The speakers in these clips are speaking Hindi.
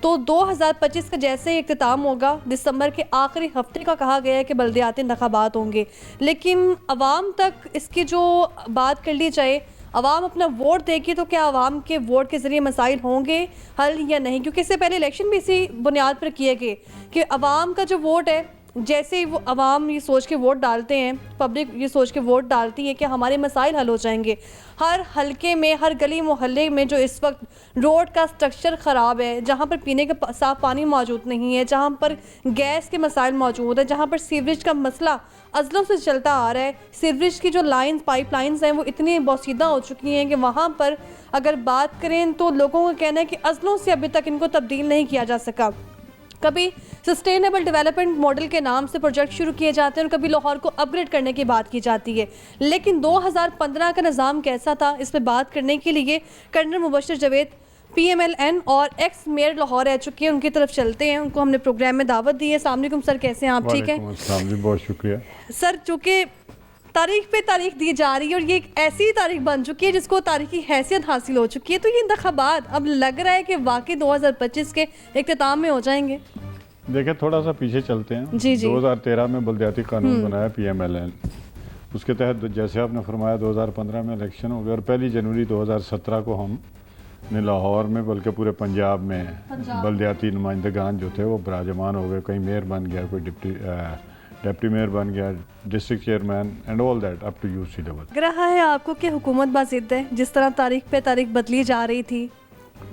तो 2025 का जैसे ही इख्तिताम होगा, दिसंबर के आखिरी हफ्ते का कहा गया है कि बल्दियाती इंतखाबात होंगे, लेकिन अवाम तक इसकी जो बात कर ली जाए, अवाम अपना वोट देगी तो क्या अवाम के वोट के ज़रिए मसाइल होंगे हल या नहीं? क्योंकि इससे पहले इलेक्शन भी इसी बुनियाद पर किए गए कि अवाम का जो वोट है, जैसे ही वो अवाम ये सोच के वोट डालते हैं, पब्लिक ये सोच के वोट डालती है कि हमारे मसाइल हल हो जाएंगे। हर हलके में, हर गली मोहल्ले में जो इस वक्त रोड का स्ट्रक्चर ख़राब है, जहाँ पर पीने का साफ़ पानी मौजूद नहीं है, जहाँ पर गैस के मसाइल मौजूद है, जहाँ पर सीवरेज का मसला अज़लों से चलता आ रहा है, सीवरेज की जो लाइन्स, पाइप लाइन्स हैं वो इतनी बोसीदा हो चुकी हैं कि वहाँ पर अगर बात करें तो लोगों का कहना है कि अज़लों से अभी तक इनको तब्दील नहीं किया जा सका। कभी सस्टेनेबल डेवलपमेंट मॉडल के नाम से प्रोजेक्ट शुरू किए जाते हैं और कभी लाहौर को अपग्रेड करने की बात की जाती है, लेकिन 2015 का निज़ाम कैसा था, इस पर बात करने के लिए कर्नल मुबशर जावेद PMLN और एक्स मेयर लाहौर रह चुके हैं, उनकी तरफ चलते हैं। उनको हमने प्रोग्राम में दावत दी है। अस्सलाम वालेकुम सर, कैसे हैं आप? ठीक है जी, बहुत शुक्रिया सर। चूँकि तारीख पे तारीख दी जा रही है और ये एक ऐसी तारीख बन चुकी है जिसको तारीखी हैसियत हासिल हो चुकी है, तो ये इंतखाबात अब लग रहा है कि वाकई 2025 के इख्तिताम में हो जाएंगे। देखिए, थोड़ा सा पीछे चलते हैं। जी जी। 2013 में बल्दियाती कानून बनाया PMLN, उसके तहत जैसे आपने फरमाया 2015 में इलेक्शन हो गया और 1 जनवरी 2017 को हम ने लाहौर में बल्कि पूरे पंजाब में बल्दियाती नुमाइंदगान जो थे वो बराजमान हो गए। कहीं मेयर बन गया, कोई डिप्टी मेयर बन गया, district chairman and all that up to UC level. लग रहा है आपको कि हुकूमत बाज़िद है, जिस तरह तारीख पे तारीख बदली जा रही थी,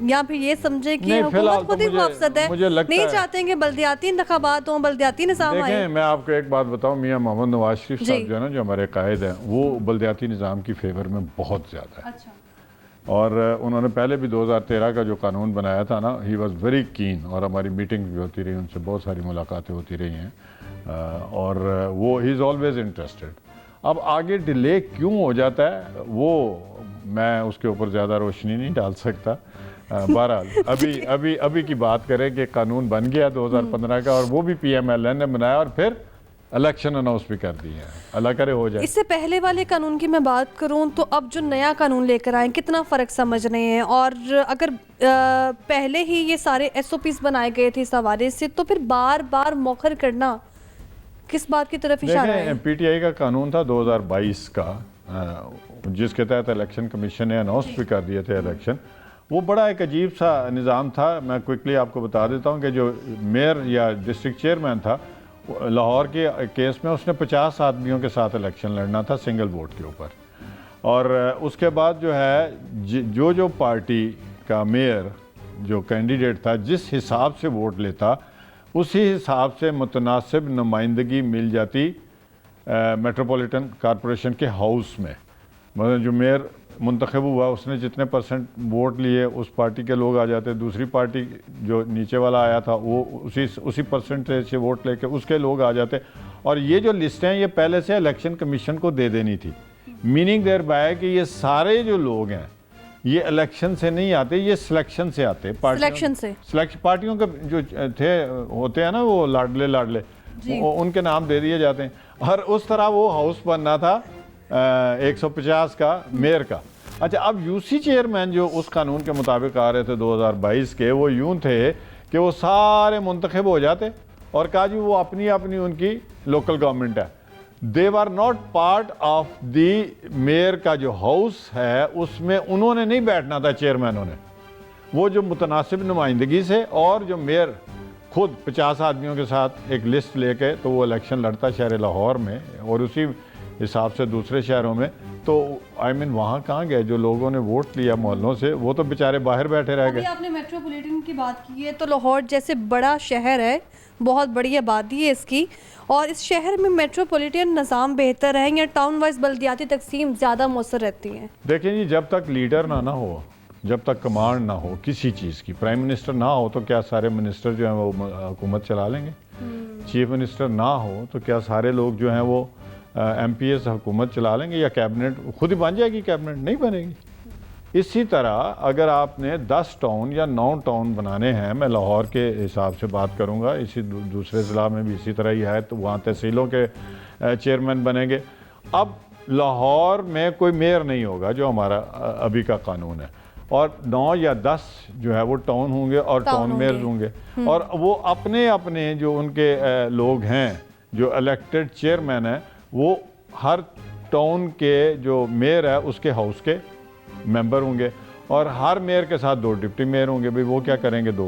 या फिर ये समझे कि हुकूमत खुद ही मुआफ़ज़त है, नहीं चाहते हैं कि बल्दियाती इंतखाबात हों, बल्दियाती निज़ाम आए? मैं आपको एक बात बताऊं, मियां मोहम्मद नवाज शरीफ साहब जो है ना, जो हमारे कायद हैं, वो बल्दियाती निज़ाम की फेवर में बहुत ज़्यादा है। अच्छा। और उन्होंने पहले भी 2013 का जो कानून बनाया था ना, ही वॉज वेरी कीन, और हमारी मीटिंग भी होती रही, उनसे बहुत सारी मुलाकातें होती रही हैं, और वो ही इज़ ऑलवेज इंटरेस्टेड। अब आगे डिले क्यों हो जाता है वो मैं उसके ऊपर ज़्यादा रोशनी नहीं डाल सकता। बहरहाल अभी की बात करें कि कानून बन गया 2015 का, और वो भी PMLN ने बनाया और फिर इलेक्शन अनाउंस भी कर दिए हैं, अल्लाह करे हो जाए। इससे पहले वाले कानून की मैं बात करूं तो अब जो नया कानून लेकर आए, कितना फ़र्क समझ रहे हैं? और अगर पहले ही ये सारे SOPs बनाए गए थे इस हवाले से, तो फिर बार बार मौखर करना किस बात की तरफ इशारा है? PTI का कानून था 2022 का, जिसके तहत इलेक्शन कमीशन ने अनाउंस भी कर दिए थे इलेक्शन। वो बड़ा एक अजीब सा निज़ाम था। मैं क्विकली आपको बता देता हूँ कि जो मेयर या डिस्ट्रिक्ट चेयरमैन था लाहौर के केस में, उसने 50 आदमियों के साथ इलेक्शन लड़ना था सिंगल वोट के ऊपर, और उसके बाद जो है जो पार्टी का मेयर जो कैंडिडेट था जिस हिसाब से वोट लेता, उसी हिसाब से मुतनासिब नुमाइंदगी मिल जाती मेट्रोपॉलिटन कॉरपोरेशन के हाउस में। मतलब जो मेयर मुंतखब हुआ, उसने जितने % वोट लिए उस पार्टी के लोग आ जाते, दूसरी पार्टी जो नीचे वाला आया था वो उसी परसेंटेज से वोट लेके उसके लोग आ जाते। और ये जो लिस्टें हैं ये पहले से इलेक्शन कमीशन को दे देनी थी। मीनिंग देयर बाय कि ये सारे जो लोग हैं ये इलेक्शन से नहीं आते, ये सिलेक्शन से आते। पार्टियों के जो थे होते हैं ना वो लाडले उनके नाम दे दिए जाते हैं, और उस तरह वो हाउस बनना था 150 का मेयर का। अच्छा, अब UC चेयरमैन जो उस कानून के मुताबिक आ रहे थे 2022 के, वो यूं थे कि वो सारे मुंतखब हो जाते और कहा जी वो अपनी अपनी उनकी लोकल गवर्नमेंट है। They were not part of the mayor का जो हाउस है, उसमें उन्होंने नहीं बैठना था चेयरमैनों ने। वो जो मुतनासिब नुमाइंदगी से, और जो मेयर खुद 50 आदमियों के साथ एक लिस्ट लेके तो वो इलेक्शन लड़ता शहर लाहौर में, और उसी हिसाब से दूसरे शहरों में। तो वहाँ कहाँ गए जो लोगों ने वोट लिया मोहल्लों से, वो तो बेचारे बाहर बैठे रह गए। आपने मेट्रोपॉलिटन की बात की है, तो लाहौर जैसे बड़ा शहर है, बहुत बड़ी आबादी है इसकी, और इस शहर में मेट्रोपॉलिटन निज़ाम बेहतर है या टाउन वाइज बल्दियाती तकसीम ज़्यादा मौसर रहती है? देखिए जी, जब तक लीडर ना हो, जब तक कमांड ना हो किसी चीज़ की, प्राइम मिनिस्टर ना हो तो क्या सारे मिनिस्टर जो हैं वो हुकूमत चला लेंगे? चीफ मिनिस्टर ना हो तो क्या सारे लोग जो हैं वो MPs हुकूमत चला लेंगे, या कैबिनेट खुद ही बन जाएगी? कैबिनेट नहीं बनेगी। इसी तरह अगर आपने 10 टाउन या 9 टाउन बनाने हैं, मैं लाहौर के हिसाब से बात करूंगा, इसी दूसरे ज़िला में भी इसी तरह ही है, तो वहाँ तहसीलों के चेयरमैन बनेंगे। अब लाहौर में कोई मेयर नहीं होगा जो हमारा अभी का कानून है, और 9 या 10 जो है वो टाउन होंगे और टाउन मेयर्स होंगे और वो अपने अपने जो उनके लोग हैं जो इलेक्टेड चेयरमैन हैं वो हर टाउन के जो मेयर है उसके हाउस के मेंबर होंगे और हर मेयर के साथ 2 डिप्टी मेयर होंगे। भाई वो क्या करेंगे, 2